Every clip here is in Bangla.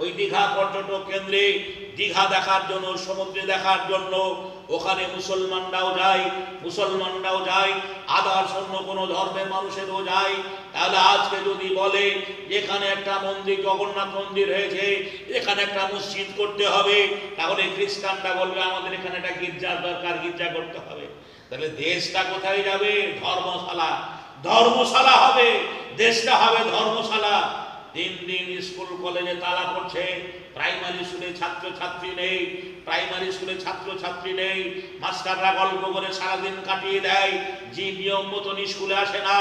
ওই দীঘা পর্যটক কেন্দ্রে দীঘা দেখার জন্য, সমুদ্রে দেখার জন্য ওখানে মুসলমানরাও যায়, আদার্স অন্য কোনো ধর্মের মানুষেরও যায়। তাহলে আজকে যদি বলে এখানে একটা মন্দির, জগন্নাথ মন্দির হয়েছে, এখানে একটা মসজিদ করতে হবে, তাহলে খ্রিস্টানরা বলবে আমাদের এখানে একটা গির্জার দরকার, গির্জা করতে হবে। তাহলে দেশটা কোথায় যাবে? ধর্মশালা হবে, দেশটা হবে ধর্মশালা। দিন দিন স্কুল কলেজে তালা পড়ছে, প্রাইমারি স্কুলে ছাত্রছাত্রী নেই, মাস্টাররা গল্প করে সারাদিন কাটিয়ে দেয়, যে নিয়ম মতন স্কুলে আসে না।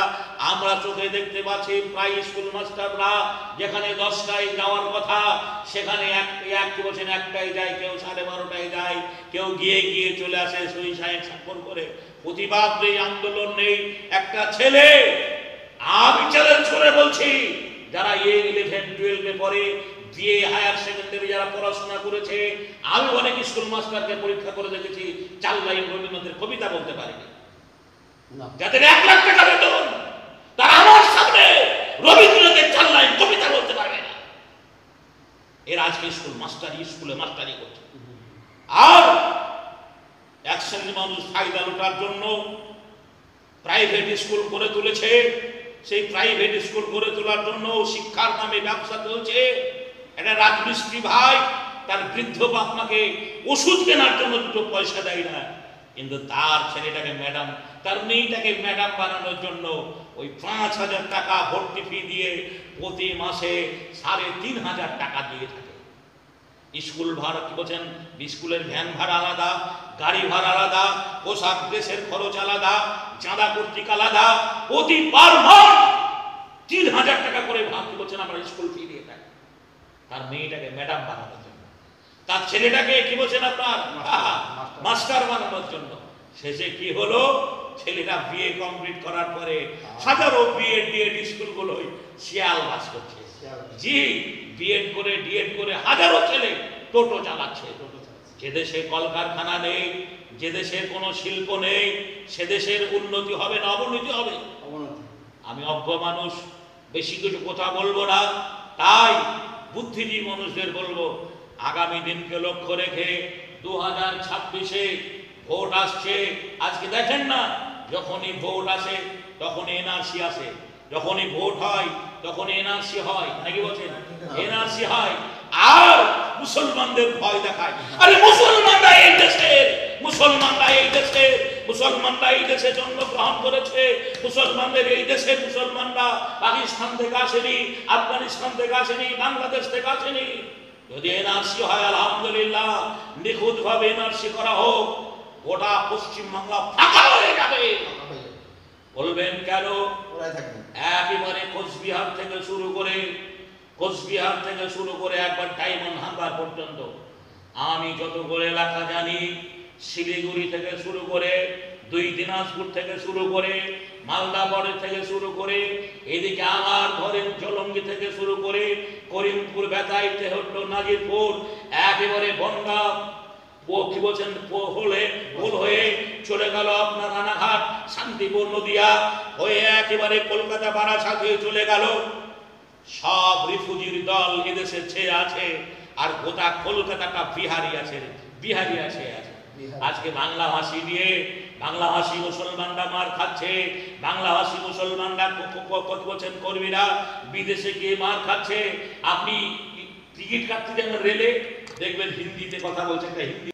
আমরা চোখে দেখতে পাচ্ছি প্রায় স্কুল মাস্টাররা যেখানে 10টায় যাওয়ার কথা সেখানে একটায় যায়, কেউ 12:30টায় যায়, কেউ গিয়ে চলে আসে সই সাহেব স্বাক্ষর করে। প্রতিবাদ নেই, আন্দোলন নেই। একটা ছেলে, আমি চ্যালেঞ্জ করে বলছি, যারা 11, 12 পরে, বিএ, হায়ার সেকেন্ডারি যারা পড়াশোনা করেছে, আমি অনেক স্কুল মাস্টারকে পরীক্ষা করে দেখেছি 4 লাইন রবীন্দ্রনাথের কবিতা বলতে পারেনি। যাদের 1 লাখ টাকা বেতন, তারা আমার সামনে রবীন্দ্রনাথের 4 লাইন কবিতা বলতে পারবে না। এর আজকে স্কুলে মাস্টারি করছে। আর এক শ্রেণীর মানুষ ফায়দা লোটার জন্য প্রাইভেট স্কুল করে তুলেছে। সেই প্রাইভেট স্কুল করে তোলার জন্য শিক্ষার নামে ব্যবসা চলছে। একটা রাজমিস্ত্রি ভাই তার বৃদ্ধ বাপ মাকে ওষুধ কেনার জন্য 2 পয়সা দেয় না, কিন্তু তার ছেলেটাকে ম্যাডাম, তার মেয়েটাকে ম্যাডাম বানানোর জন্য ওই 5,000 টাকা ভর্তি ফি দিয়ে প্রতি মাসে 3,500 টাকা দিয়ে থাকে। স্কুল ভাড়া কি বলছেন, স্কুলের ভ্যান ভাড়া আলাদা, গাড়ি ভাড়া আলাদা, পোশাক ড্রেসের খরচ আলাদা, চাঁদা কর্তৃক আলাদা, প্রতি পার মাস 3,000 টাকা করে ভাবতে বলছেন আমরা স্কুল ফি দিয়ে থাকি তার মেয়েটাকে ম্যাডাম বানানোর জন্য, তার ছেলেটাকে কি বলছেন আপনার মাস্টার বানানোর জন্য। শেষে কি হলো? ছেলেরা বিএ কমপ্লিট করার পরে হাজারো বিএড স্কুলগুলোই শিয়াল বাস করছে। জি, বিএড করে ডিএড করে হাজারো ছেলে টোটো চালাচ্ছে। যে দেশে কলকারখানা নেই, যে দেশের কোনো শিল্প নেই, সে দেশের উন্নতি হবে না অবনতি হবে? আমি অজ্ঞ মানুষ, বেশি কিছু কথা বলবো না। তাই বুদ্ধিজীবী মানুষদের বলবো, আগামী দিনকে লক্ষ্য রেখে 2026-এ ভোট আসছে। আজকে দেখেন না, যখনই ভোট আসে তখন এনআরসি আসে, যখনই ভোট হয় তখন এনআরসি হয়, নাকি বলছেন? এনআরসি হয় আর মুসলমানদের ভয় দেখায়। আরে মুসলমানরা এই দেশে জন্মগ্রহণ করেছে, মুসলমানদের এই দেশে মুসলমানরা পাকিস্তান থেকে আসেনি, আফগানিস্তান থেকে আসেনি, বাংলাদেশ থেকে আসেনি। যদি এনআরসি হয় আলহামদুলিল্লাহ, নিখুঁত ভাবে এনআরসি করা হোক, গোটা পশ্চিম বাংলা ফাঁকা হয়ে যাবে। বলবেন কেন? একেবারে কোচবিহার থেকে শুরু করে একবার ডায়মন্ড হারবার পর্যন্ত, আমি যতগুলো এলাকা জানি, শিলিগুড়ি থেকে শুরু করে, 2 দিনাজপুর থেকে শুরু করে, মালদা বর্ডার থেকে শুরু করে, এদিকে আমার ধরেন জলঙ্গি থেকে শুরু করে, করিমপুর, বেতাই, তেহট্ট, নাজিরপুর, একেবারে বনগাঁ কি বলছেন পোল হয়ে চলে গেল আপনার রানাঘাট, শান্তিপুর, নদিয়া হয়ে একেবারে কলকাতা, বারাসাত হয়ে চলে গেল। সব রিফিউজির দল এদেশে ছেয়ে আছে, আর গোটা কলকাতাটা বিহারি আছে। আজকে বাংলাভাষী দিয়ে বাংলাভাষী মুসলমানরা মার খাচ্ছে, বাংলাভাষী মুসলমানরা বলছেন কর্মীরা বিদেশে গিয়ে মার খাচ্ছে। আপনি টিকিট কাটতে যাবেন রেলে, দেখবেন হিন্দিতে কথা বলছেন, হিন্দি